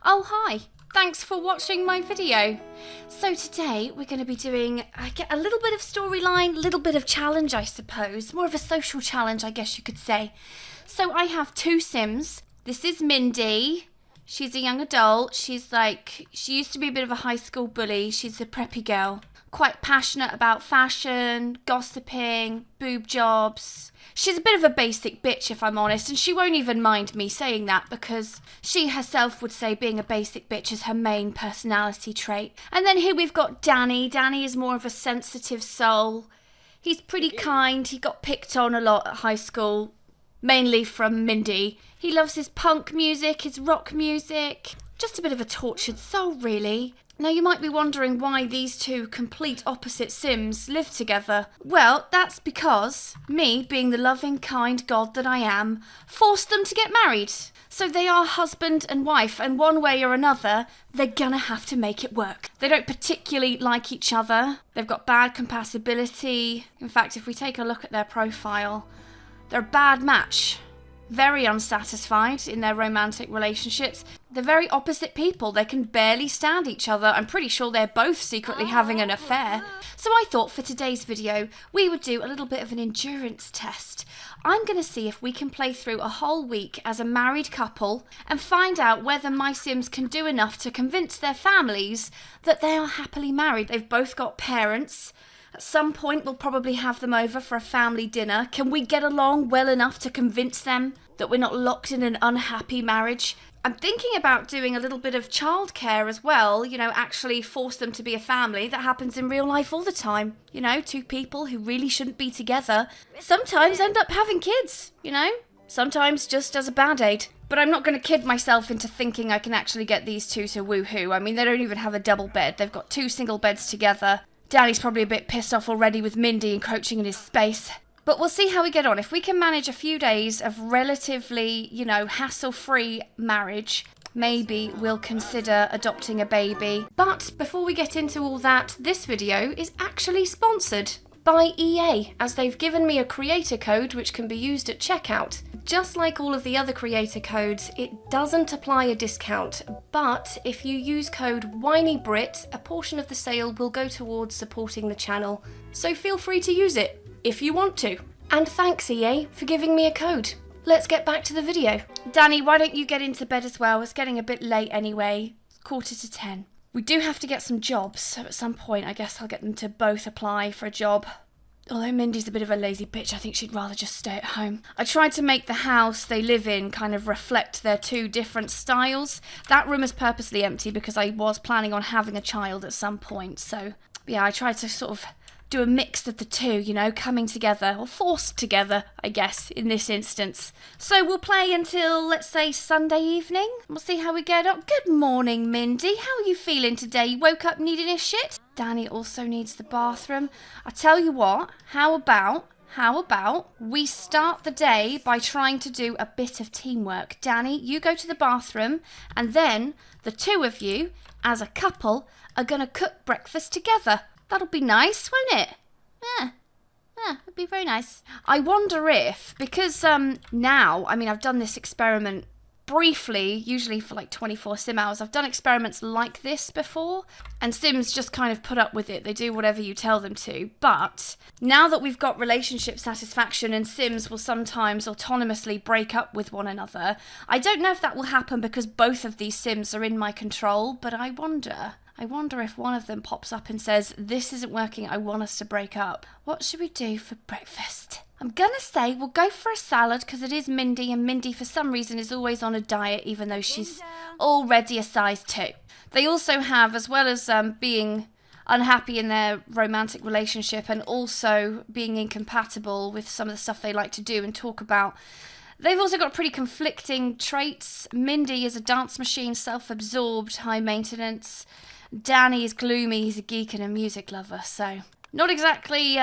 Oh hi, thanks for watching my video. So today we're going to be doing a little bit of storyline, a little bit of challenge I suppose, more of a social challenge I guess you could say. So I have two Sims. This is Mindy. She's a young adult. She used to be a bit of a high school bully. She's a preppy girl. Quite passionate about fashion, gossiping, boob jobs. She's a bit of a basic bitch if I'm honest, and she won't even mind me saying that because she herself would say being a basic bitch is her main personality trait. And then here we've got Danny. Danny is more of a sensitive soul. He's pretty kind. He got picked on a lot at high school, mainly from Mindy. He loves his punk music, his rock music. Just a bit of a tortured soul, really. Now you might be wondering why these two complete opposite Sims live together. Well, that's because me, being the loving, kind God that I am, forced them to get married. So they are husband and wife, and one way or another, they're gonna have to make it work. They don't particularly like each other. They've got bad compatibility. In fact, if we take a look at their profile, they're a bad match. Very unsatisfied in their romantic relationships. They're very opposite people. They can barely stand each other. I'm pretty sure they're both secretly having an affair. So I thought for today's video, we would do a little bit of an endurance test. I'm going to see if we can play through a whole week as a married couple and find out whether my Sims can do enough to convince their families that they are happily married. They've both got parents. At some point, we'll probably have them over for a family dinner. Can we get along well enough to convince them that we're not locked in an unhappy marriage? I'm thinking about doing a little bit of childcare as well, you know, actually force them to be a family. That happens in real life all the time. You know, two people who really shouldn't be together sometimes end up having kids, you know? Sometimes just as a band-aid. But I'm not going to kid myself into thinking I can actually get these two to woohoo. I mean, they don't even have a double bed. They've got two single beds together. Danny's probably a bit pissed off already with Mindy encroaching in his space. But we'll see how we get on. If we can manage a few days of relatively, you know, hassle-free marriage, maybe we'll consider adopting a baby. But before we get into all that, this video is actually sponsored by EA, as they've given me a creator code which can be used at checkout. Just like all of the other creator codes, it doesn't apply a discount, but if you use code WHINYBRIT, a portion of the sale will go towards supporting the channel. So feel free to use it, if you want to. And thanks EA for giving me a code. Let's get back to the video. Danny, why don't you get into bed as well? It's getting a bit late anyway. It's 9:45. We do have to get some jobs, so at some point I guess I'll get them to both apply for a job. Although Mindy's a bit of a lazy bitch, I think she'd rather just stay at home. I tried to make the house they live in kind of reflect their two different styles. That room is purposely empty because I was planning on having a child at some point, so yeah, I tried to sort of do a mix of the two, you know, coming together, or forced together, I guess, in this instance. So we'll play until, let's say, Sunday evening. We'll see how we get on. Good morning, Mindy. How are you feeling today? You woke up needing a shit? Danny also needs the bathroom. I tell you what, how about we start the day by trying to do a bit of teamwork. Danny, you go to the bathroom, and then the two of you, as a couple, are going to cook breakfast together. That'll be nice, won't it? Yeah, it'd be very nice. I wonder if, because now, I mean, I've done this experiment briefly, usually for like 24 sim hours. I've done experiments like this before, and Sims just kind of put up with it. They do whatever you tell them to. But now that we've got relationship satisfaction and Sims will sometimes autonomously break up with one another, I don't know if that will happen because both of these Sims are in my control, but I wonder if one of them pops up and says, this isn't working, I want us to break up. What should we do for breakfast? I'm gonna say we'll go for a salad because it is Mindy, and Mindy for some reason is always on a diet even though she's already a size 2. They also have, as well as being unhappy in their romantic relationship and also being incompatible with some of the stuff they like to do and talk about, they've also got pretty conflicting traits. Mindy is a dance machine, self-absorbed, high maintenance. Danny is gloomy, he's a geek and a music lover, so not exactly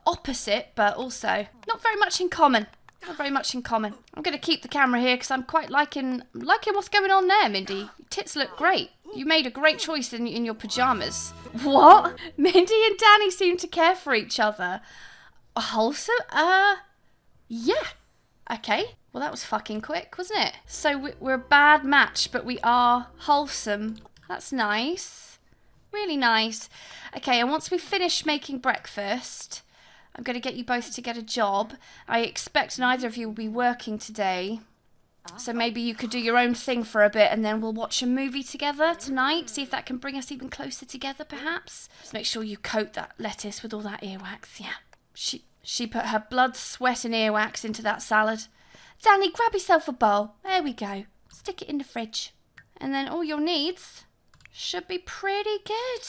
opposite, but also not very much in common. Not very much in common. I'm going to keep the camera here because I'm quite liking what's going on there, Mindy. Your tits look great. You made a great choice in your pyjamas. What? Mindy and Danny seem to care for each other. Wholesome? Yeah. Okay. Well, that was fucking quick, wasn't it? So we're a bad match, but we are wholesome. That's nice. Really nice. Okay, and once we finish making breakfast, I'm going to get you both to get a job. I expect neither of you will be working today. So maybe you could do your own thing for a bit and then we'll watch a movie together tonight. See if that can bring us even closer together, perhaps. Just make sure you coat that lettuce with all that earwax. Yeah. She put her blood, sweat and earwax into that salad. Danny, grab yourself a bowl. There we go. Stick it in the fridge. And then all your needs should be pretty good.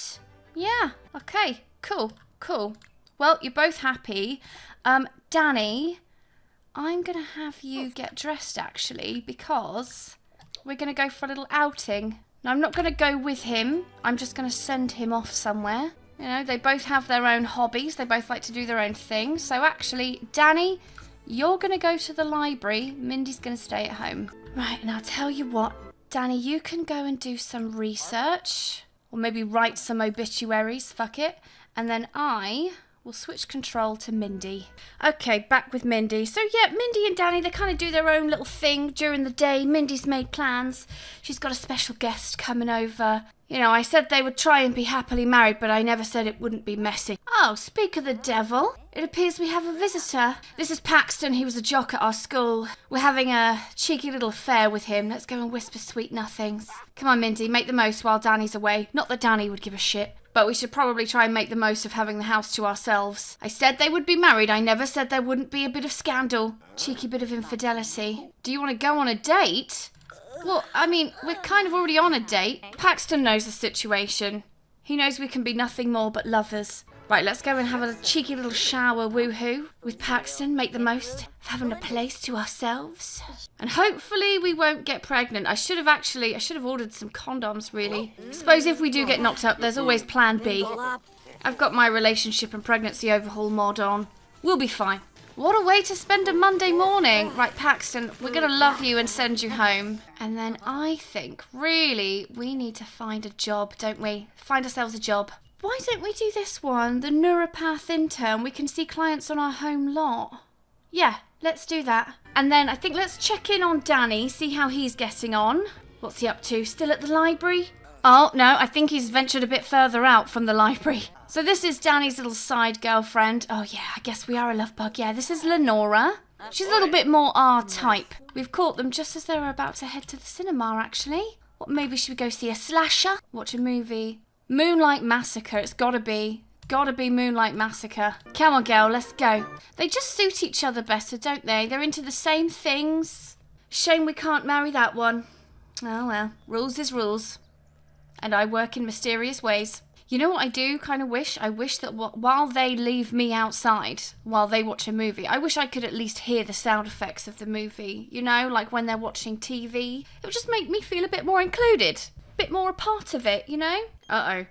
Yeah. Okay. Cool. Cool. Well, you're both happy. Danny, I'm going to have you get dressed, actually, because we're going to go for a little outing. Now, I'm not going to go with him. I'm just going to send him off somewhere. You know, they both have their own hobbies. They both like to do their own thing. So, actually, Danny, you're going to go to the library. Mindy's going to stay at home. Right, and I'll tell you what. Danny, you can go and do some research. Or maybe write some obituaries. Fuck it. And then we'll switch control to Mindy. Okay, back with Mindy. So yeah, Mindy and Danny, they kind of do their own little thing during the day. Mindy's made plans. She's got a special guest coming over. You know, I said they would try and be happily married, but I never said it wouldn't be messy. Oh, speak of the devil. It appears we have a visitor. This is Paxton. He was a jock at our school. We're having a cheeky little affair with him. Let's go and whisper sweet nothings. Come on, Mindy, make the most while Danny's away. Not that Danny would give a shit. But we should probably try and make the most of having the house to ourselves. I said they would be married. I never said there wouldn't be a bit of scandal. Cheeky bit of infidelity. Do you want to go on a date? Well, I mean, we're kind of already on a date. Paxton knows the situation. He knows we can be nothing more but lovers. Right, let's go and have a cheeky little shower woohoo with Paxton. Make the most of having a place to ourselves. And hopefully we won't get pregnant. I should have ordered some condoms, really. I suppose if we do get knocked up, there's always plan B. I've got my relationship and pregnancy overhaul mod on. We'll be fine. What a way to spend a Monday morning. Right, Paxton, we're going to love you and send you home. And then I think, really, we need to find a job, don't we? Find ourselves a job. Why don't we do this one? The neuropath intern. We can see clients on our home lot. Yeah, let's do that. And then I think let's check in on Danny, see how he's getting on. What's he up to? Still at the library? Oh, no, I think he's ventured a bit further out from the library. So this is Danny's little side girlfriend. Oh, yeah, I guess we are a love bug. Yeah, this is Lenora. She's a little bit more our type. We've caught them just as they were about to head to the cinema, actually. What, maybe should we go see a slasher? Watch a movie? Moonlight Massacre. It's gotta be. Gotta be Moonlight Massacre. Come on, girl, let's go. They just suit each other better, don't they? They're into the same things. Shame we can't marry that one. Oh, well. Rules is rules. And I work in mysterious ways. You know what I do kind of wish? I wish that while they leave me outside, while they watch a movie, I wish I could at least hear the sound effects of the movie. You know, like when they're watching TV. It would just make me feel a bit more included. A bit more a part of it, you know? Uh-oh.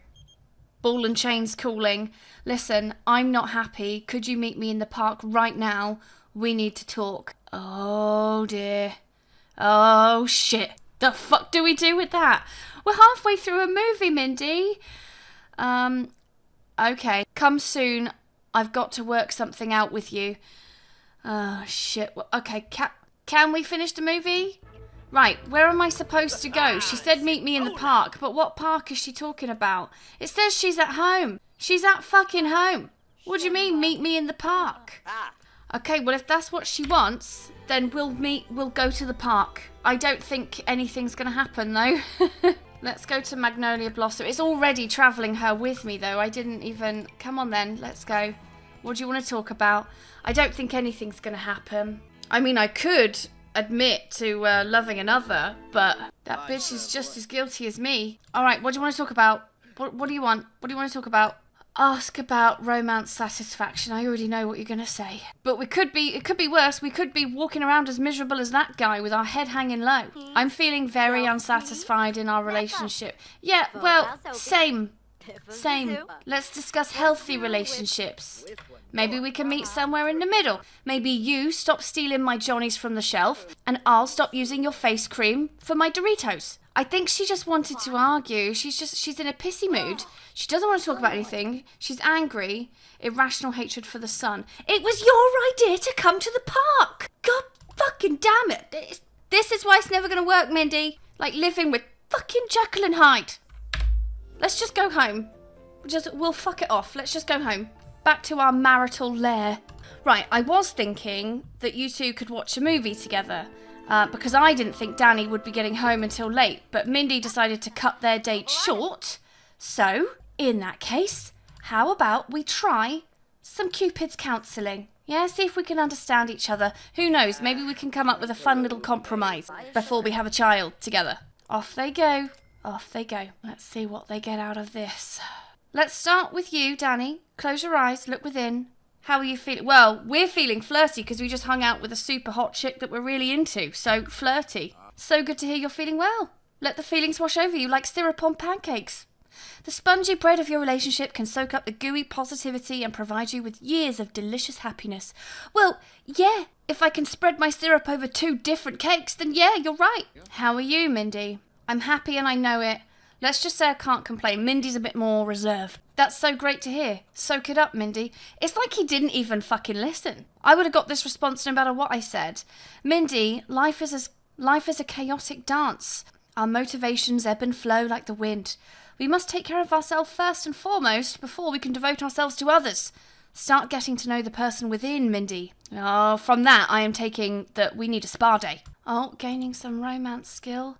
Ball and chain's calling. Listen, I'm not happy. Could you meet me in the park right now? We need to talk. Oh, dear. Oh, shit. The fuck do we do with that? We're halfway through a movie, Mindy. Okay. Come soon. I've got to work something out with you. Oh, shit. Well, okay, can we finish the movie? Right, where am I supposed to go? She said meet me in the park, but what park is she talking about? It says she's at home. She's at fucking home. What do you mean, meet me in the park? Okay, well, if that's what she wants, then we'll go to the park. I don't think anything's going to happen, though. Let's go to Magnolia Blossom. It's already travelling her with me, though. I didn't even... Come on, then. Let's go. What do you want to talk about? I don't think anything's going to happen. I mean, I could admit to loving another, but that bitch is just as guilty as me. All right, what do you want to talk about? What do you want? What do you want to talk about? Ask about romance satisfaction. I already know what you're going to say. But it could be worse. We could be walking around as miserable as that guy with our head hanging low. I'm feeling very unsatisfied in our relationship. Yeah, well, same. Let's discuss healthy relationships. Maybe we can meet somewhere in the middle. Maybe you stop stealing my Johnnies from the shelf, and I'll stop using your face cream for my Doritos. I think she just wanted to argue. She's in a pissy mood. She doesn't want to talk about anything. She's angry. Irrational hatred for the sun. It was your idea to come to the park. God fucking damn it. This is why it's never going to work, Mindy. Like living with fucking Jekyll and Hyde. Let's just go home. We'll fuck it off. Let's just go home. Back to our marital lair. Right, I was thinking that you two could watch a movie together. Because I didn't think Danny would be getting home until late. But Mindy decided to cut their date short. So, in that case, how about we try some Cupid's counselling? Yeah, see if we can understand each other. Who knows, maybe we can come up with a fun little compromise before we have a child together. Off they go. Off they go. Let's see what they get out of this. Let's start with you, Danny. Close your eyes, look within. How are you feeling? Well, we're feeling flirty because we just hung out with a super hot chick that we're really into. So, flirty. So good to hear you're feeling well. Let the feelings wash over you like syrup on pancakes. The spongy bread of your relationship can soak up the gooey positivity and provide you with years of delicious happiness. Well, yeah, if I can spread my syrup over 2 different cakes, then yeah, you're right. How are you, Mindy? I'm happy and I know it. Let's just say I can't complain. Mindy's a bit more reserved. That's so great to hear. Soak it up, Mindy. It's like he didn't even fucking listen. I would have got this response no matter what I said. Mindy, life is a chaotic dance. Our motivations ebb and flow like the wind. We must take care of ourselves first and foremost before we can devote ourselves to others. Start getting to know the person within, Mindy. Oh, from that I am taking that we need a spa day. Oh, gaining some romance skill.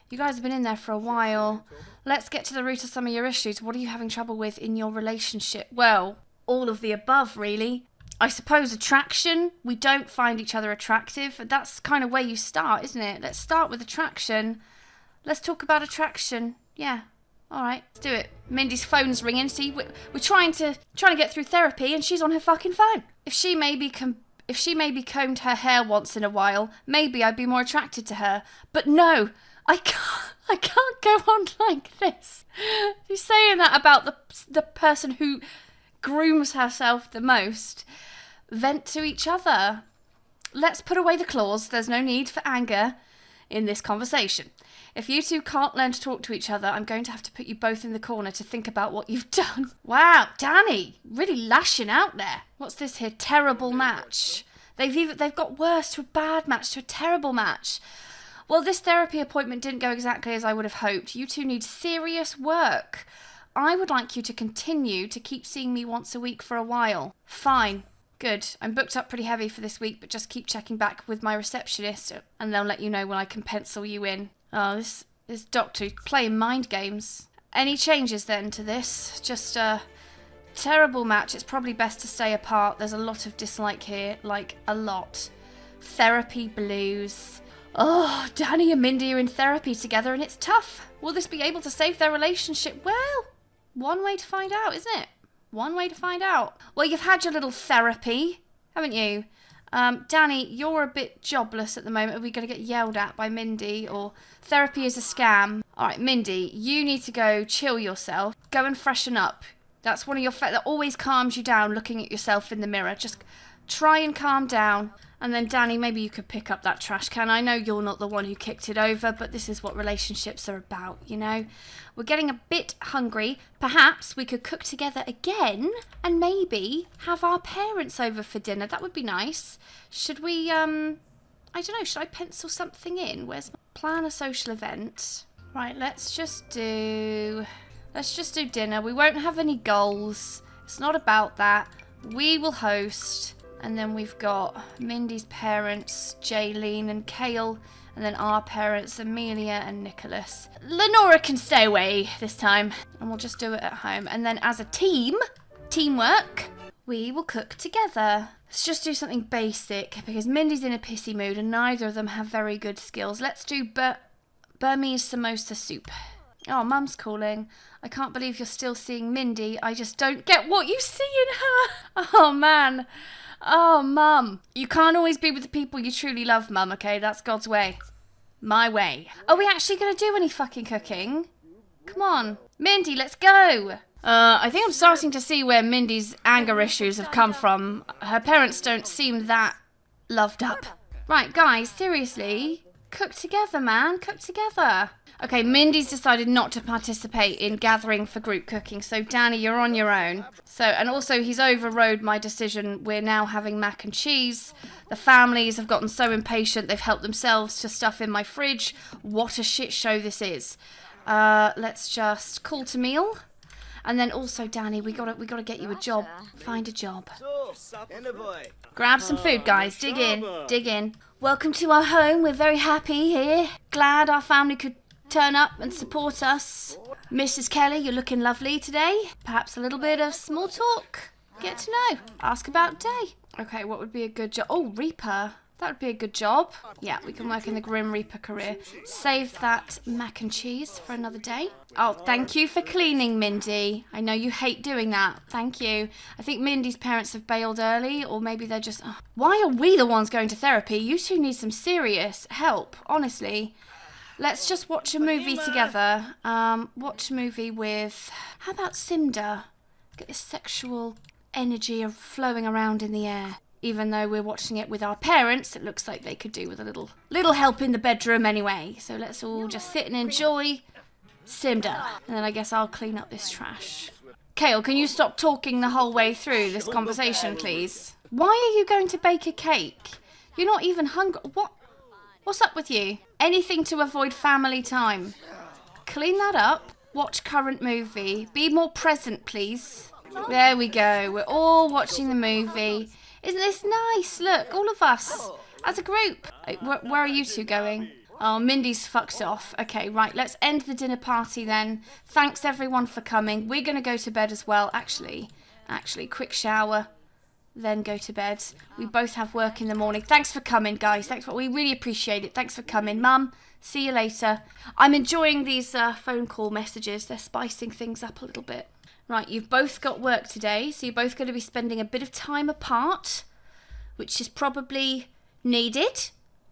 You guys have been in there for a while. Let's get to the root of some of your issues. What are you having trouble with in your relationship? Well, all of the above, really. I suppose attraction. We don't find each other attractive. That's kind of where you start, isn't it? Let's start with attraction. Let's talk about attraction. Yeah. All right, let's do it. Mindy's phone's ringing. See, we're trying to get through therapy, and she's on her fucking phone. If she maybe combed her hair once in a while, maybe I'd be more attracted to her. But no. I can't go on like this. You're saying that about the person who grooms herself the most. Vent to each other. Let's put away the claws. There's no need for anger in this conversation. If you two can't learn to talk to each other, I'm going to have to put you both in the corner to think about what you've done. Wow, Danny, really lashing out there. What's this here? Terrible match. They've got worse to a bad match to a terrible match. Well, this therapy appointment didn't go exactly as I would have hoped. You two need serious work. I would like you to continue to keep seeing me once a week for a while. Fine. Good. I'm booked up pretty heavy for this week, but just keep checking back with my receptionist and they'll let you know when I can pencil you in. Oh, this doctor playing mind games. Any changes then to this? Just a terrible match. It's probably best to stay apart. There's a lot of dislike here, like a lot. Therapy blues. Oh, Danny and Mindy are in therapy together and it's tough. Will this be able to save their relationship? Well, one way to find out, isn't it? One way to find out. Well, you've had your little therapy, haven't you? Danny, you're a bit jobless at the moment. Are we going to get yelled at by Mindy? Or therapy is a scam? All right, Mindy, you need to go chill yourself. Go and freshen up. That's one of your that always calms you down, looking at yourself in the mirror. Just try and calm down. And then, Danny, maybe you could pick up that trash can. I know you're not the one who kicked it over, but this is what relationships are about, you know? We're getting a bit hungry. Perhaps we could cook together again and maybe have our parents over for dinner. That would be nice. Should we, I don't know, should I pencil something in? Where's my plan a social event? Right, let's just do dinner. We won't have any goals. It's not about that. We will host. And then we've got Mindy's parents, Jaylene and Kale, and then our parents, Amelia and Nicholas. Lenora can stay away this time, and we'll just do it at home. And then as a teamwork, we will cook together. Let's just do something basic, because Mindy's in a pissy mood, and neither of them have very good skills. Let's do Burmese samosa soup. Oh, Mum's calling. I can't believe you're still seeing Mindy. I just don't get what you see in her. Oh, man. Oh, Mum. You can't always be with the people you truly love, Mum, okay? That's God's way. My way. Are we actually going to do any fucking cooking? Come on. Mindy, let's go. I think I'm starting to see where Mindy's anger issues have come from. Her parents don't seem that loved up. Right, guys, seriously. Cook together, man. Cook together. Okay, Mindy's decided not to participate in gathering for group cooking, so Danny, you're on your own. So, and also he's overrode my decision. We're now having mac and cheese. The families have gotten so impatient, they've helped themselves to stuff in my fridge. What a shit show this is. Let's just call to meal. And then also, Danny, we gotta get you a job. Find a job. Grab some food, guys. Dig in, dig in. Welcome to our home. We're very happy here. Glad our family could turn up and support us. Mrs. Kelly, you're looking lovely today. Perhaps a little bit of small talk. Get to know. Ask about day. Okay, what would be a good job? Oh, Reaper. That would be a good job. Yeah, we can work in the Grim Reaper career. Save that mac and cheese for another day. Oh, thank you for cleaning, Mindy. I know you hate doing that. Thank you. I think Mindy's parents have bailed early, or maybe they're just... Oh. Why are we the ones going to therapy? You two need some serious help, honestly. Let's just watch a movie together. Watch a movie with... How about Cinder? Get this sexual energy of flowing around in the air. Even though we're watching it with our parents, it looks like they could do with a little help in the bedroom anyway. So let's all just sit and enjoy Cinder. And then I guess I'll clean up this trash. Kale, can you stop talking the whole way through this conversation, please? Why are you going to bake a cake? You're not even hungry. What? What's up with you? Anything to avoid family time. Clean that up. Watch current movie. Be more present, please. There we go. We're all watching the movie. Isn't this nice? Look, all of us as a group. Where are you two going? Oh, Mindy's fucked off. Okay, right. Let's end the dinner party then. Thanks everyone for coming. We're going to go to bed as well. Actually, quick shower. Then go to bed. We both have work in the morning. Thanks for coming, guys. We really appreciate it. Thanks for coming. Mum, see you later. I'm enjoying these phone call messages. They're spicing things up a little bit. Right, you've both got work today, so you're both going to be spending a bit of time apart, which is probably needed,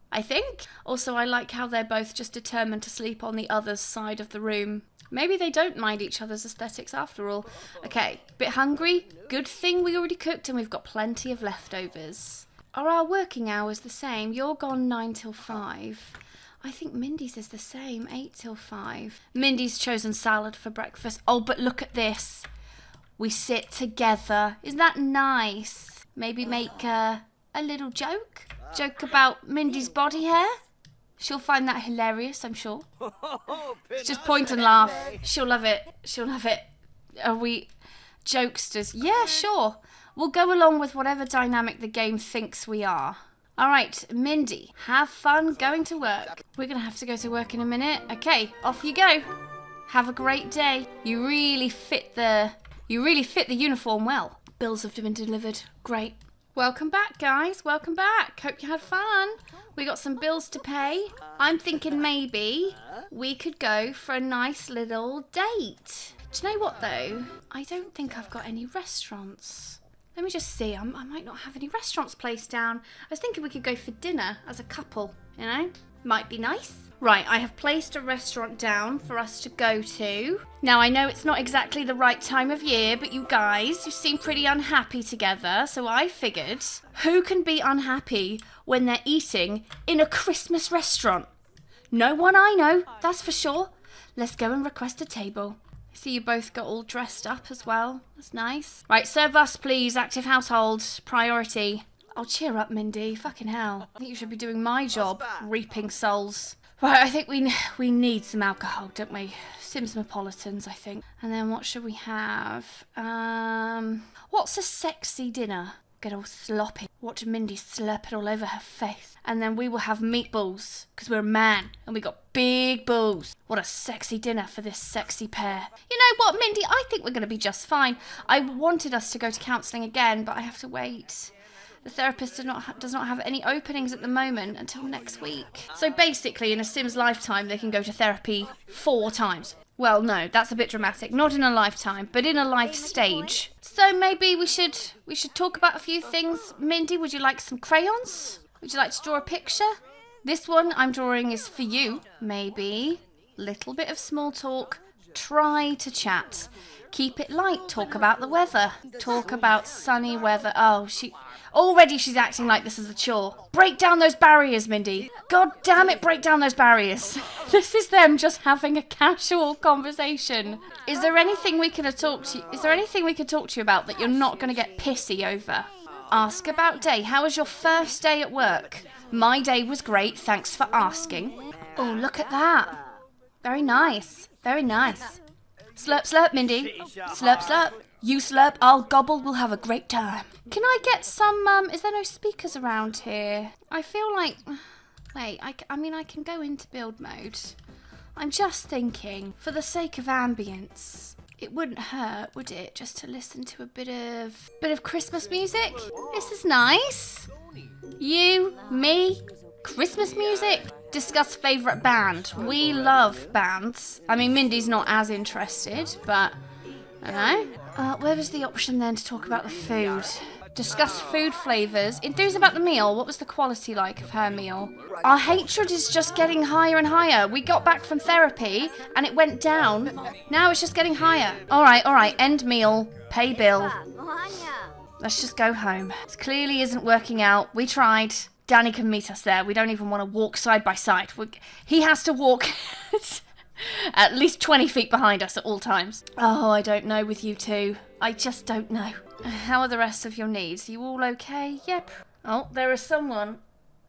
I think. Also, I like how they're both just determined to sleep on the other's side of the room. Maybe they don't mind each other's aesthetics after all. Okay, bit hungry? Good thing we already cooked and we've got plenty of leftovers. Are our working hours the same? You're gone 9 till 5. I think Mindy's is the same, 8 till 5. Mindy's chosen salad for breakfast. Oh, but look at this. We sit together. Isn't that nice? Maybe make a little joke? Joke about Mindy's body hair? She'll find that hilarious, I'm sure. Just point and laugh. She'll love it. She'll love it. Are we jokesters? Yeah, sure. We'll go along with whatever dynamic the game thinks we are. All right, Mindy, have fun going to work. We're going to have to go to work in a minute. Okay, off you go. Have a great day. You really fit the uniform well. Bills have been delivered. Great. Welcome back, guys. Welcome back. Hope you had fun. We got some bills to pay. I'm thinking maybe we could go for a nice little date. Do you know what, though? I don't think I've got any restaurants. Let me just see. I might not have any restaurants placed down. I was thinking we could go for dinner as a couple, you know? Might be nice. Right, I have placed a restaurant down for us to go to. Now, I know it's not exactly the right time of year, but you guys, you seem pretty unhappy together, so I figured, who can be unhappy when they're eating in a Christmas restaurant? No one I know, that's for sure. Let's go and request a table. See, you both got all dressed up as well. That's nice. Right, serve us, please. Active household. Priority. Oh, cheer up, Mindy. Fucking hell. I think you should be doing my job, reaping souls. Right, I think we need some alcohol, don't we? Simsmopolitans, I think. And then what should we have? What's a sexy dinner? Get all sloppy. Watch Mindy slurp it all over her face. And then we will have meatballs, because we're a man, and we got big balls. What a sexy dinner for this sexy pair. You know what, Mindy? I think we're going to be just fine. I wanted us to go to counselling again, but I have to wait. The therapist does not have any openings at the moment until next week. So basically, in a Sim's lifetime, they can go to therapy 4 times. Well, no, that's a bit dramatic. Not in a lifetime, but in a life stage. So maybe we should talk about a few things. Mindy, would you like some crayons? Would you like to draw a picture? This one I'm drawing is for you. Maybe. Little bit of small talk. Try to chat. Keep it light. Talk about the weather. Talk about sunny weather. Oh, already she's acting like this is a chore. Break down those barriers, Mindy. God damn it, break down those barriers. This is them just having a casual conversation. Is there anything we can talk to you? Is there anything we can talk to you about that you're not going to get pissy over? Ask about day. How was your first day at work? My day was great. Thanks for asking. Oh, look at that. Very nice. Very nice. Slurp, slurp, Mindy. Slurp, slurp. You slurp, I'll gobble. We'll have a great time. Can I get some, is there no speakers around here? I feel like... Wait, I mean, I can go into build mode. I'm just thinking, for the sake of ambience, it wouldn't hurt, would it, just to listen to a bit of Christmas music? This is nice. You, me, Christmas music. Discuss favourite band. We love bands. I mean, Mindy's not as interested, but I don't know. Where was the option then to talk about the food? Discuss food flavours. Enthuse about the meal. What was the quality like of her meal? Our hatred is just getting higher and higher. We got back from therapy and it went down. Now it's just getting higher. All right. End meal. Pay bill. Let's just go home. This clearly isn't working out. We tried. Danny can meet us there. We don't even want to walk side by side. He has to walk at least 20 feet behind us at all times. Oh, I don't know with you two. I just don't know. How are the rest of your needs? Are you all okay? Yep. Oh, there is someone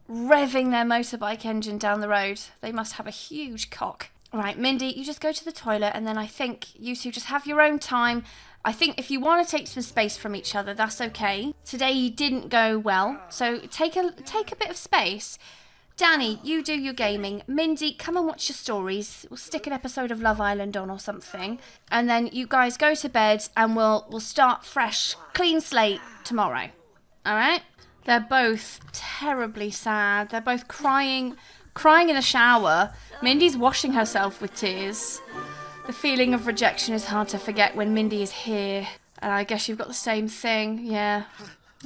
revving their motorbike engine down the road. They must have a huge cock. Right, Mindy, you just go to the toilet and then I think you two just have your own time. I think if you want to take some space from each other, that's okay. Today didn't go well, so take a bit of space. Danny, you do your gaming. Mindy, come and watch your stories. We'll stick an episode of Love Island on or something. And then you guys go to bed and we'll start fresh, clean slate tomorrow. All right? They're both terribly sad. They're both crying in the shower. Mindy's washing herself with tears. The feeling of rejection is hard to forget when Mindy is here. And I guess you've got the same thing. Yeah.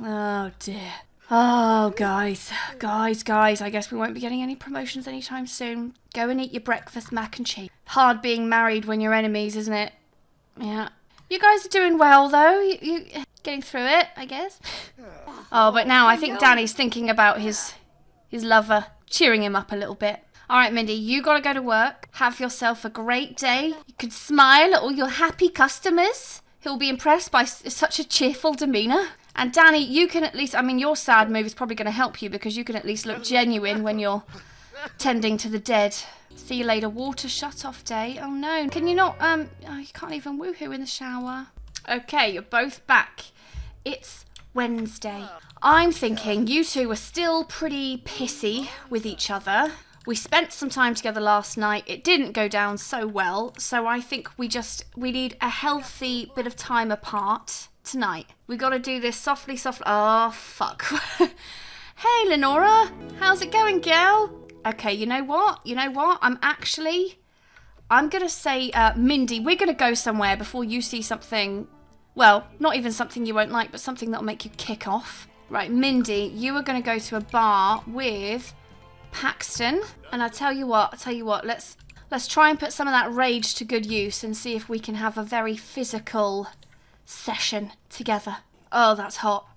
Oh, dear. Oh, guys, I guess we won't be getting any promotions anytime soon. Go and eat your breakfast mac and cheese. Hard being married when you're enemies, isn't it? Yeah. You guys are doing well, though. You getting through it, I guess. Oh, but now I think Danny's thinking about his lover, cheering him up a little bit. All right, Mindy, you got to go to work. Have yourself a great day. You can smile at all your happy customers who'll be impressed by such a cheerful demeanour. And Danny, you can at least, I mean, your sad move is probably going to help you because you can at least look genuine when you're tending to the dead. See you later. Water shut off day. Oh no. Can you not, you can't even woohoo in the shower. Okay, you're both back. It's Wednesday. I'm thinking you two are still pretty pissy with each other. We spent some time together last night. It didn't go down so well. So I think we need a healthy bit of time apart tonight. We got to do this softly. Oh, fuck. Hey, Lenora. How's it going, girl? Okay, you know what? I'm going to say, Mindy, we're going to go somewhere before you see something, well, not even something you won't like, but something that'll make you kick off. Right, Mindy, you are going to go to a bar with Paxton. And I tell you what, let's try and put some of that rage to good use and see if we can have a very physical session together. Oh, that's hot.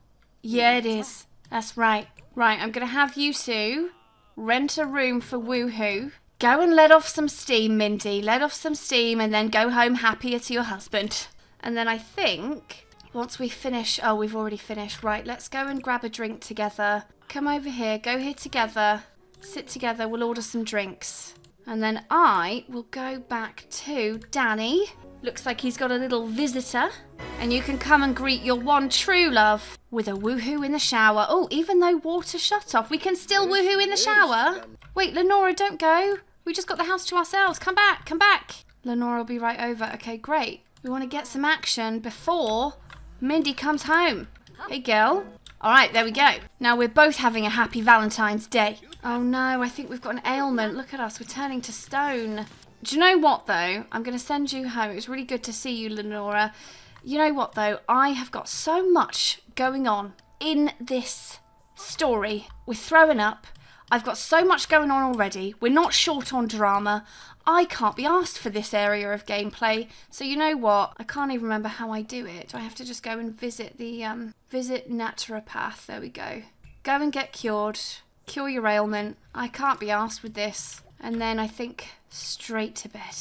Yeah, it is. That's right. Right, I'm going to have you two rent a room for Woohoo. Go and let off some steam, Mindy. Let off some steam and then go home happier to your husband. And then I think once we finish... Oh, we've already finished. Right, let's go and grab a drink together. Come over here. Go here together. Sit together. We'll order some drinks. And then I will go back to Danny. Looks like he's got a little visitor. And you can come and greet your one true love with a woohoo in the shower. Oh, even though water shut off, we can still woohoo in the shower. Wait, Lenora, don't go. We just got the house to ourselves. Come back, come back. Lenora will be right over. Okay, great. We want to get some action before Mindy comes home. Hey, girl. All right, there we go. Now we're both having a happy Valentine's Day. Oh, no, I think we've got an ailment. Look at us. We're turning to stone. Do you know what, though? I'm going to send you home. It was really good to see you, Lenora. You know what, though? I have got so much going on in this story. We're throwing up. I've got so much going on already. We're not short on drama. I can't be asked for this area of gameplay. So you know what? I can't even remember how I do it. Do I have to just go and visit the, visit naturopath? There we go. Go and get cured. Cure your ailment. I can't be asked with this. And then I think straight to bed.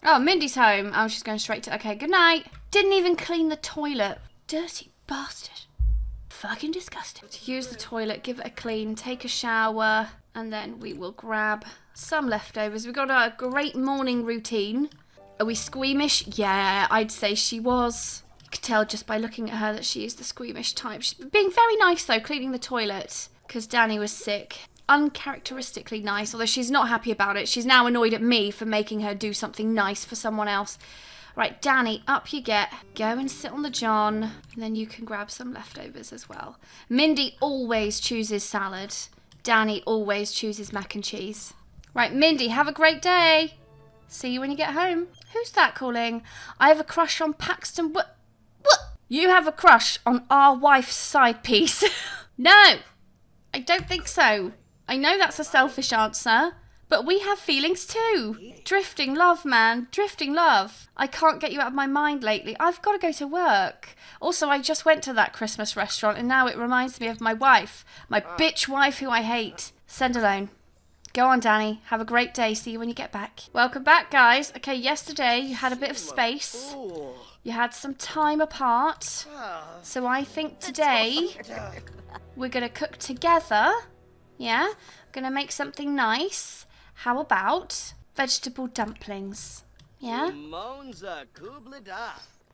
Oh, Mindy's home. Oh, she's going straight to... Okay, good night. Didn't even clean the toilet. Dirty bastard. Fucking disgusting. To use the toilet, give it a clean, take a shower, and then we will grab some leftovers. We've got a great morning routine. Are we squeamish? Yeah, I'd say she was. You could tell just by looking at her that she is the squeamish type. She's being very nice, though, cleaning the toilet, because Danny was sick. Uncharacteristically nice, although she's not happy about it. She's now annoyed at me for making her do something nice for someone else. Right, Danny, up you get. Go and sit on the john, and then you can grab some leftovers as well. Mindy always chooses salad. Danny always chooses mac and cheese. Right, Mindy, have a great day. See you when you get home. Who's that calling? I have a crush on Paxton. What? You have a crush on our wife's side piece? No, I don't think so. I know that's a selfish answer, but we have feelings too. Drifting love, man. Drifting love. I can't get you out of my mind lately. I've got to go to work. Also, I just went to that Christmas restaurant and now it reminds me of my wife. My bitch wife who I hate. Send alone. Go on, Danny. Have a great day. See you when you get back. Welcome back, guys. Okay, yesterday you had a bit of space. You had some time apart. So I think today we're going to cook together. Yeah? Going to make something nice. How about vegetable dumplings? Yeah?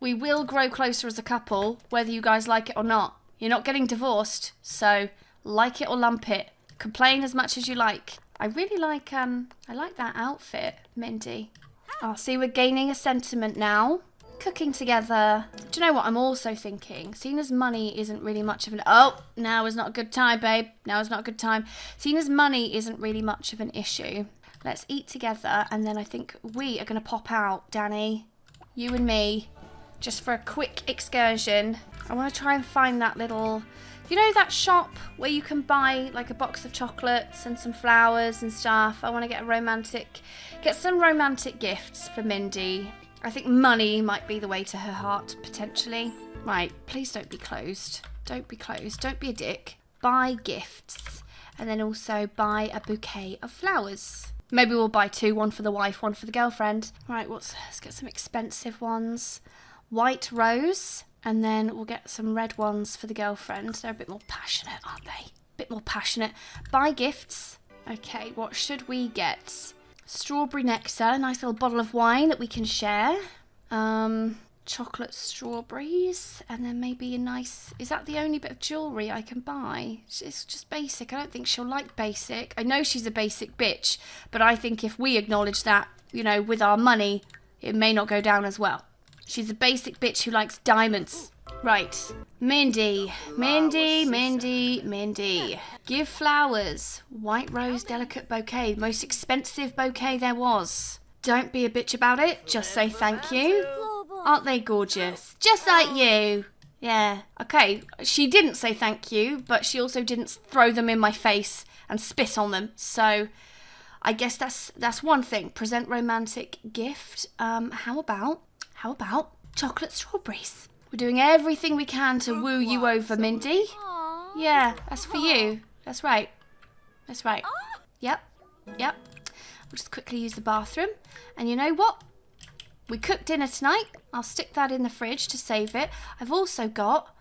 We will grow closer as a couple, whether you guys like it or not. You're not getting divorced, so like it or lump it. Complain as much as you like. I really like, I like that outfit, Mindy. Oh, see, we're gaining a sentiment now. Cooking together. Do you know what I'm also thinking? Seeing as money isn't really much of an... Oh, now is not a good time, babe. Now is not a good time. Seeing as money isn't really much of an issue, let's eat together, and then I think we are going to pop out, Danny. You and me. Just for a quick excursion. I want to try and find that little... You know that shop where you can buy like a box of chocolates and some flowers and stuff? I want to get some romantic gifts for Mindy. I think money might be the way to her heart, potentially. Right, please don't be closed. Don't be closed. Don't be a dick. Buy gifts. And then also buy a bouquet of flowers. Maybe we'll buy two. One for the wife, one for the girlfriend. Right, let's get some expensive ones. White rose. And then we'll get some red ones for the girlfriend. They're a bit more passionate, aren't they? A bit more passionate. Buy gifts. Okay, what should we get? Strawberry nectar, a nice little bottle of wine that we can share. Chocolate strawberries, and then maybe a nice... Is that the only bit of jewellery I can buy? It's just basic. I don't think she'll like basic. I know she's a basic bitch, but I think if we acknowledge that, you know, with our money, it may not go down as well. She's a basic bitch who likes diamonds. Right. Mindy. Give flowers. White rose delicate bouquet. Most expensive bouquet there was. Don't be a bitch about it. Just say thank you. Aren't they gorgeous? Just like you. Yeah. Okay. She didn't say thank you, but she also didn't throw them in my face and spit on them. So I guess that's one thing. Present romantic gift. How about chocolate strawberries? We're doing everything we can to woo you over, Mindy. Yeah, that's for you. That's right. That's right. Yep. We'll just quickly use the bathroom. And you know what? We cooked dinner tonight. I'll stick that in the fridge to save it. I've also got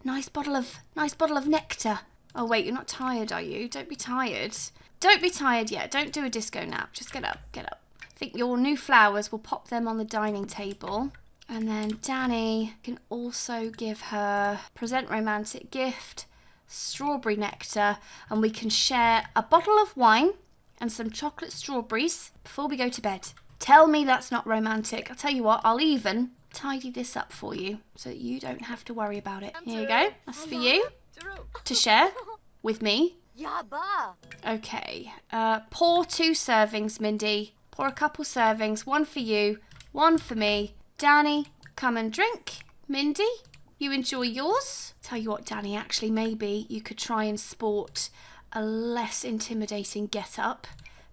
a nice bottle of nectar. Oh wait, you're not tired, are you? Don't be tired. Don't be tired yet. Don't do a disco nap. Just get up. I think your new flowers, we'll pop them on the dining table. And then Danny can also give her present romantic gift, strawberry nectar, and we can share a bottle of wine and some chocolate strawberries before we go to bed. Tell me that's not romantic. I'll tell you what, I'll even tidy this up for you so that you don't have to worry about it. Here you go. That's for you to share with me. Okay. Pour 2 servings, Mindy. Pour a couple servings. One for you, one for me. Danny, come and drink. Mindy, you enjoy yours. Tell you what, Danny, actually maybe you could try and sport a less intimidating get-up.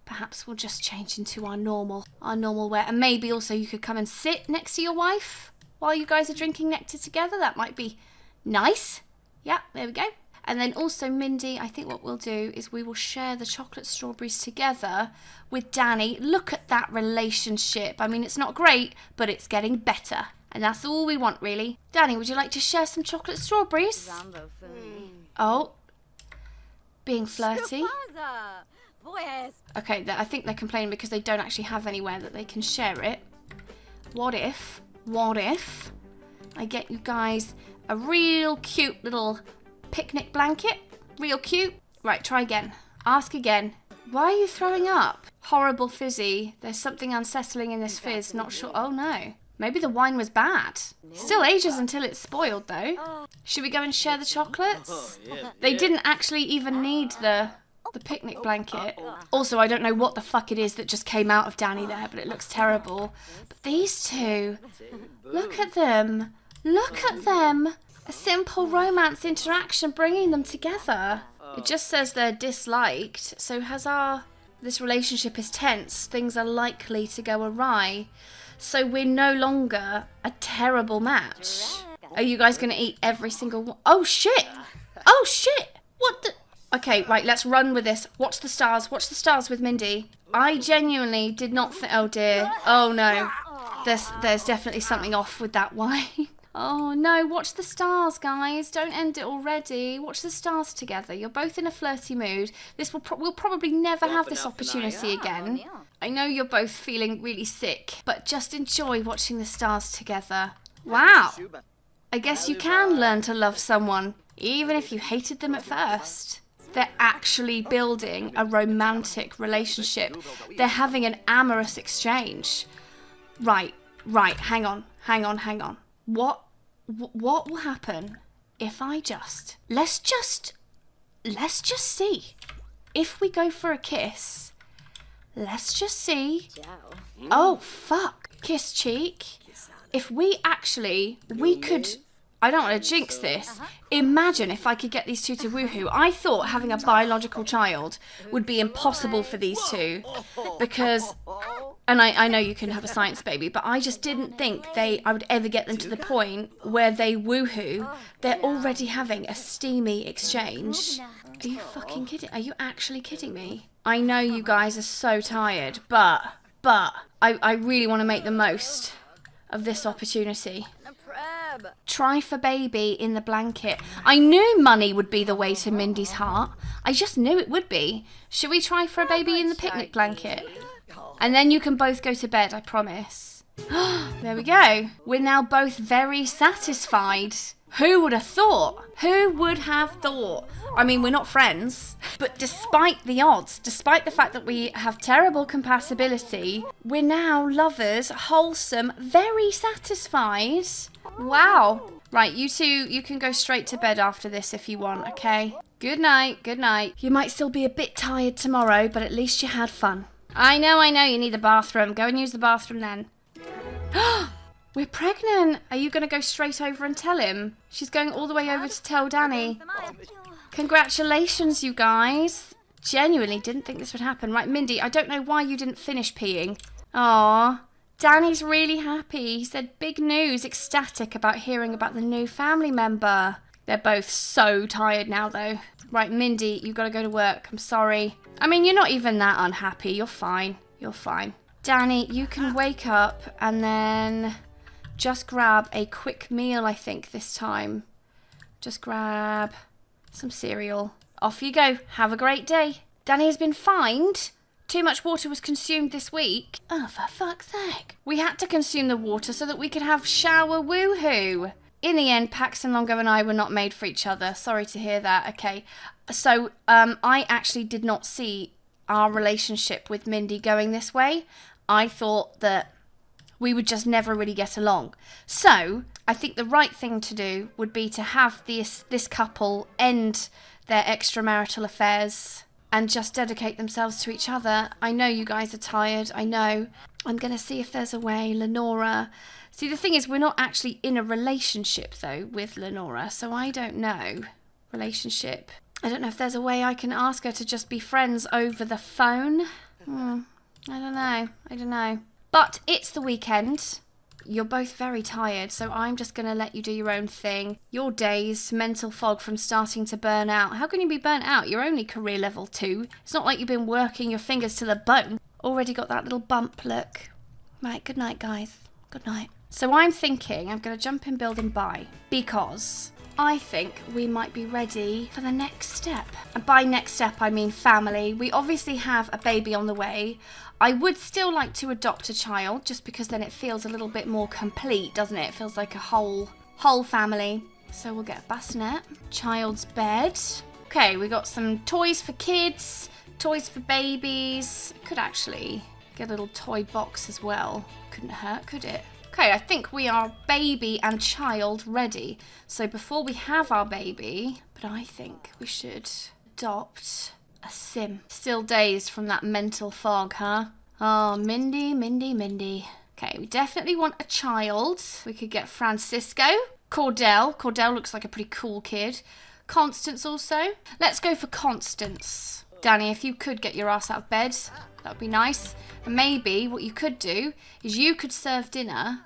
Perhaps we'll just change into our normal wear. And maybe also you could come and sit next to your wife while you guys are drinking nectar together. That might be nice. Yeah, there we go. And then also, Mindy, I think what we'll do is we will share the chocolate strawberries together with Danny. Look at that relationship. I mean, it's not great, but it's getting better. And that's all we want, really. Danny, would you like to share some chocolate strawberries? Oh, being flirty. Okay, I think they're complaining because they don't actually have anywhere that they can share it. What if I get you guys a real cute little picnic blanket? Real cute. Right, try again. Ask again. Why are you throwing up? Horrible fizzy. There's something unsettling in this fizz. Not sure. Oh, no. Maybe the wine was bad. Still ages until it's spoiled, though. Should we go and share the chocolates? They didn't actually even need the picnic blanket. Also, I don't know what the fuck it is that just came out of Danny there, but it looks terrible. But these two, look at them. Look at them. A simple romance interaction bringing them together. It just says they're disliked. So this relationship is tense. Things are likely to go awry. So we're no longer a terrible match. Are you guys going to eat every single one? Oh, shit. Oh, shit. What the... Okay, right, let's run with this. Watch the stars. Watch the stars with Mindy. I genuinely did not think... Oh, dear. Oh, no. There's definitely something off with that wine. Oh, no. Watch the stars, guys. Don't end it already. Watch the stars together. You're both in a flirty mood. We'll probably never have this opportunity again. I know you're both feeling really sick, but just enjoy watching the stars together. Wow. I guess you can learn to love someone, even if you hated them at first. They're actually building a romantic relationship. They're having an amorous exchange. Right, hang on. What will happen if let's just see. If we go for a kiss, let's just see. Oh, fuck. Kiss cheek. If we could... I don't want to jinx this. Imagine if I could get these two to woohoo. I thought having a biological child would be impossible for these two. Because, and I know you can have a science baby, but I just didn't think I would ever get them to the point where they woohoo. They're already having a steamy exchange. Are you fucking kidding? Are you actually kidding me? I know you guys are so tired, but I really want to make the most of this opportunity. Try for baby in the blanket. I knew money would be the way to Mindy's heart. I just knew it would be. Should we try for a baby in the picnic blanket? And then you can both go to bed, I promise. There we go. We're now both very satisfied. Who would have thought? Who would have thought? I mean, we're not friends, but despite the odds, despite the fact that we have terrible compatibility, we're now lovers, wholesome, very satisfied. Wow. Right, you two, you can go straight to bed after this if you want, okay? Good night, good night. You might still be a bit tired tomorrow, but at least you had fun. I know, you need the bathroom. Go and use the bathroom then. We're pregnant. Are you going to go straight over and tell him? She's going all the way over to tell Danny. Congratulations, you guys. Genuinely didn't think this would happen. Right, Mindy, I don't know why you didn't finish peeing. Aww. Danny's really happy. He said big news, ecstatic about hearing about the new family member. They're both so tired now, though. Right, Mindy, you've got to go to work. I'm sorry. I mean, you're not even that unhappy. You're fine. You're fine. Danny, you can wake up and then just grab a quick meal, I think, this time. Just grab some cereal. Off you go. Have a great day. Danny has been fined. Too much water was consumed this week. Oh, for fuck's sake. We had to consume the water so that we could have shower woohoo. In the end, Paxton Longo and I were not made for each other. Sorry to hear that. Okay. So, I actually did not see our relationship with Mindy going this way. I thought that we would just never really get along. So, I think the right thing to do would be to have this couple end their extramarital affairs and just dedicate themselves to each other. I know you guys are tired. I know. I'm going to see if there's a way. Lenora. See, the thing is, we're not actually in a relationship, though, with Lenora. So I don't know. Relationship. I don't know if there's a way I can ask her to just be friends over the phone. I don't know. But it's the weekend. You're both very tired, so I'm just going to let you do your own thing. You're dazed, mental fog from starting to burn out. How can you be burnt out? You're only career level 2. It's not like you've been working your fingers to the bone. Already got that little bump, look. Right, good night, guys. Good night. So I'm thinking I'm going to jump in build and buy because I think we might be ready for the next step. And by next step, I mean family. We obviously have a baby on the way. I would still like to adopt a child just because then it feels a little bit more complete, doesn't it? It feels like a whole family. So we'll get a bassinet, child's bed. Okay, we got some toys for kids, toys for babies. Could actually get a little toy box as well. Couldn't hurt, could it? Okay, I think we are baby and child ready. So before we have our baby, but I think we should adopt a sim. Still dazed from that mental fog, huh? Oh, Mindy. Okay, we definitely want a child. We could get Francisco. Cordell. Cordell looks like a pretty cool kid. Constance also. Let's go for Constance. Danny, if you could get your ass out of bed, that would be nice. And maybe what you could do is you could serve dinner,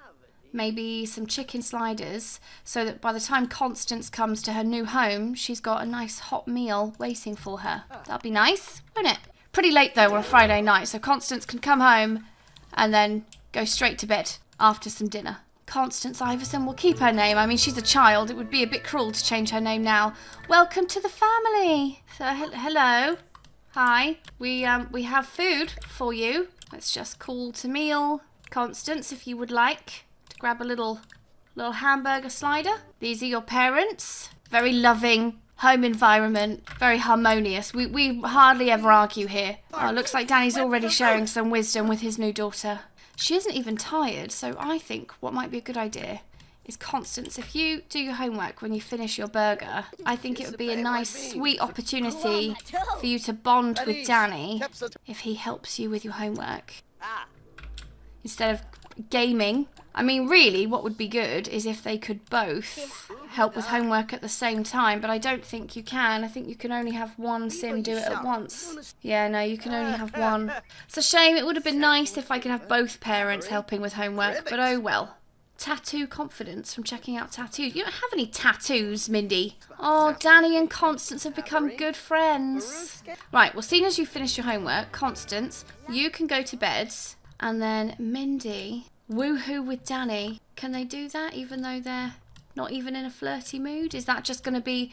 maybe some chicken sliders, so that by the time Constance comes to her new home, she's got a nice hot meal waiting for her. That'd be nice, wouldn't it? Pretty late though on a Friday night, so Constance can come home and then go straight to bed after some dinner. Constance Iverson will keep her name. I mean, she's a child. It would be a bit cruel to change her name now. Welcome to the family. So, hello. Hi. We have food for you. Let's just call to meal. Constance, if you would like to grab a little hamburger slider. These are your parents. Very loving home environment. Very harmonious. We hardly ever argue here. Oh, looks like Danny's already sharing some wisdom with his new daughter. She isn't even tired, so I think what might be a good idea is, Constance, if you do your homework when you finish your burger, I think it would be a nice, sweet opportunity for you to bond with Danny if he helps you with your homework. Instead of gaming. I mean, really, what would be good is if they could both help with homework at the same time, but I don't think you can. I think you can only have one sim do it at once. Yeah, no, you can only have one. It's a shame. It would have been nice if I could have both parents helping with homework, but oh well. Tattoo confidence from checking out tattoos. You don't have any tattoos, Mindy. Oh, Danny and Constance have become good friends. Right, well, seeing as you finished your homework, Constance, you can go to bed, and then Mindy, woohoo with Danny. Can they do that even though they're not even in a flirty mood? Is that just going to be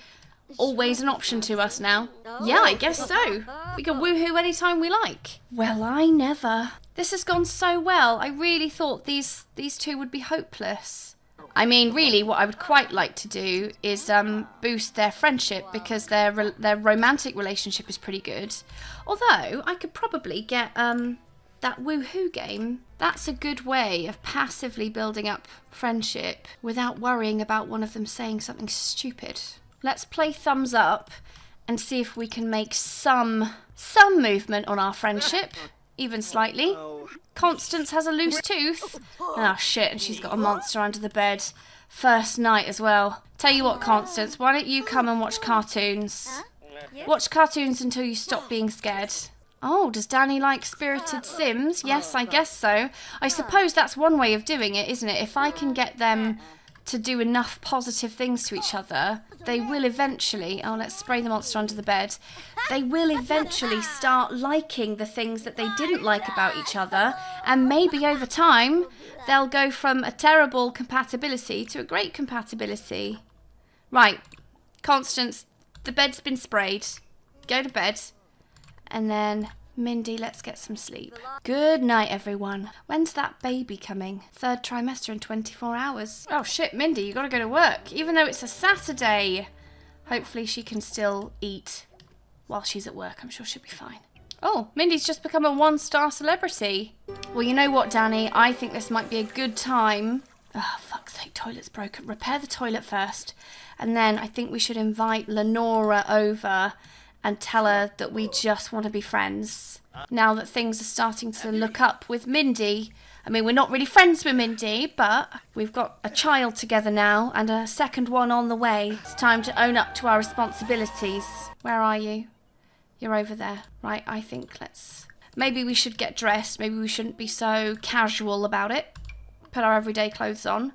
always an option to us now? Yeah, I guess so. We can woohoo anytime we like. Well, I never. This has gone so well. I really thought these two would be hopeless. I mean, really, what I would quite like to do is boost their friendship, because their romantic relationship is pretty good. Although, I could probably get that woohoo game. That's a good way of passively building up friendship without worrying about one of them saying something stupid. Let's play thumbs up and see if we can make some movement on our friendship, even slightly. Constance has a loose tooth. Oh shit, and she's got a monster under the bed. First night as well. Tell you what, Constance, why don't you come and watch cartoons? Watch cartoons until you stop being scared. Oh, does Danny like Spirited Sims? Yes, I guess so. I suppose that's one way of doing it, isn't it? If I can get them to do enough positive things to each other, they will eventually... Oh, let's spray the monster under the bed. They will eventually start liking the things that they didn't like about each other, and maybe over time, they'll go from a terrible compatibility to a great compatibility. Right, Constance, the bed's been sprayed. Go to bed. And then, Mindy, let's get some sleep. Good night, everyone. When's that baby coming? 3rd trimester in 24 hours. Oh, shit, Mindy, you gotta go to work, even though it's a Saturday. Hopefully she can still eat while she's at work. I'm sure she'll be fine. Oh, Mindy's just become a 1-star celebrity. Well, you know what, Danny? I think this might be a good time. Oh, fuck's sake, toilet's broken. Repair the toilet first. And then I think we should invite Lenora over and tell her that we just want to be friends. Now that things are starting to look up with Mindy. I mean, we're not really friends with Mindy, but we've got a child together now and a second one on the way. It's time to own up to our responsibilities. Where are you? You're over there. Right, I think maybe we should get dressed. Maybe we shouldn't be so casual about it. Put our everyday clothes on.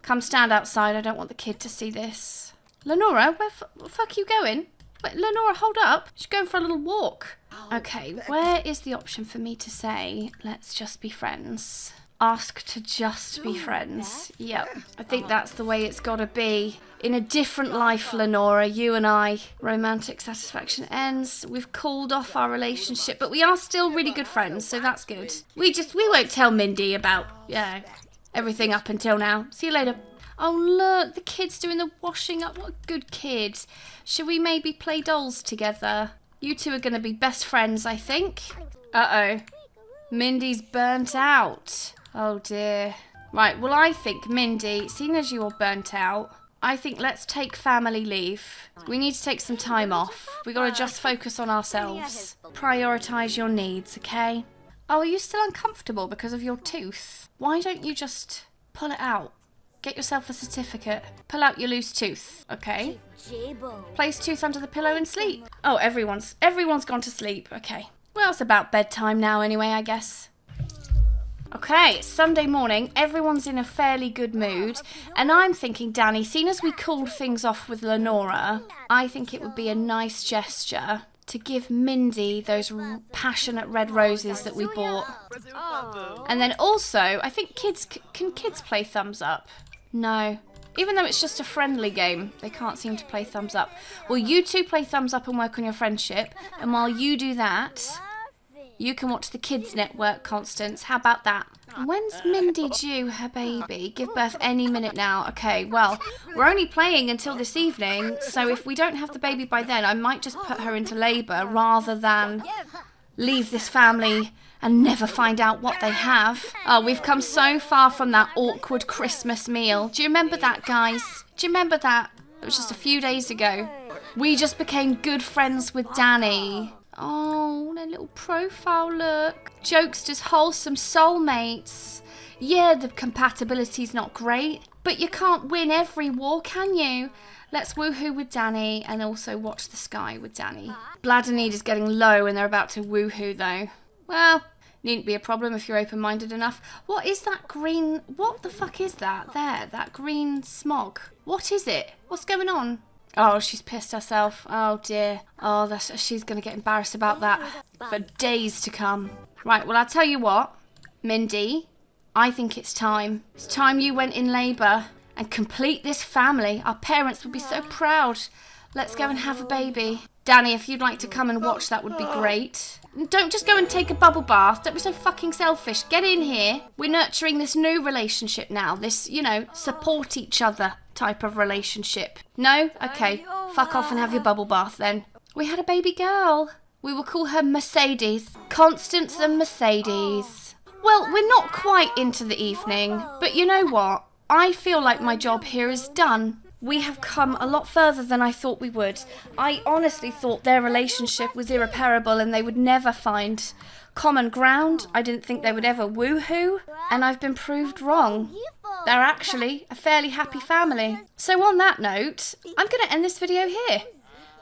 Come stand outside. I don't want the kid to see this. Lenora, where the fuck are you going? Wait, Lenora, hold up. She's going for a little walk. Okay, where is the option for me to say, let's just be friends? Ask to just be friends. Yep, I think that's the way it's got to be. In a different life, Lenora, you and I. Romantic satisfaction ends. We've called off our relationship, but we are still really good friends, so that's good. We won't tell Mindy about, everything up until now. See you later. Oh, look, the kid's doing the washing up. What a good kid. Should we maybe play dolls together? You two are going to be best friends, I think. Uh-oh. Mindy's burnt out. Oh, dear. Right, well, I think, Mindy, seeing as you're burnt out, I think let's take family leave. We need to take some time off. We got to just focus on ourselves. Prioritise your needs, okay? Oh, are you still uncomfortable because of your tooth? Why don't you just pull it out? Get yourself a certificate. Pull out your loose tooth, okay? Place tooth under the pillow and sleep. Oh, everyone's gone to sleep, okay. Well, it's about bedtime now anyway, I guess. Okay, it's Sunday morning, everyone's in a fairly good mood, and I'm thinking, Danny, seeing as we called things off with Lenora, I think it would be a nice gesture to give Mindy those passionate red roses that we bought. And then also, I think can kids play thumbs up? No. Even though it's just a friendly game, they can't seem to play thumbs up. Well, you two play thumbs up and work on your friendship, and while you do that, you can watch the Kids Network, Constance. How about that? When's Mindy due her baby? Give birth any minute now. Okay, well, we're only playing until this evening, so if we don't have the baby by then, I might just put her into labour rather than leave this family and never find out what they have. Oh, we've come so far from that awkward Christmas meal. Do you remember that, guys? Do you remember that? It was just a few days ago. We just became good friends with Danny. Oh, their little profile look. Jokesters, wholesome soulmates. Yeah, the compatibility's not great, but you can't win every war, can you? Let's woohoo with Danny and also watch the sky with Danny. Bladder need is getting low and they're about to woohoo though. Well, needn't be a problem if you're open-minded enough. What is that green... What the fuck is that there? That green smog. What is it? What's going on? Oh, she's pissed herself. Oh, dear. Oh, she's going to get embarrassed about that for days to come. Right, well, I'll tell you what. Mindy, I think it's time. It's time you went in labour and complete this family. Our parents would be so proud. Let's go and have a baby. Danny, if you'd like to come and watch, that would be great. Don't just go and take a bubble bath. Don't be so fucking selfish. Get in here. We're nurturing this new relationship now. This, you know, support each other type of relationship. No? Okay. Fuck off and have your bubble bath then. We had a baby girl. We will call her Mercedes. Constance and Mercedes. Well, we're not quite into the evening, but you know what? I feel like my job here is done. We have come a lot further than I thought we would. I honestly thought their relationship was irreparable and they would never find common ground. I didn't think they would ever woohoo, and I've been proved wrong. They're actually a fairly happy family. So on that note, I'm going to end this video here.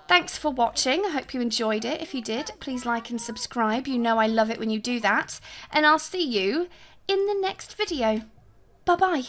Thanks for watching. I hope you enjoyed it. If you did, please like and subscribe. You know I love it when you do that. And I'll see you in the next video. Bye-bye.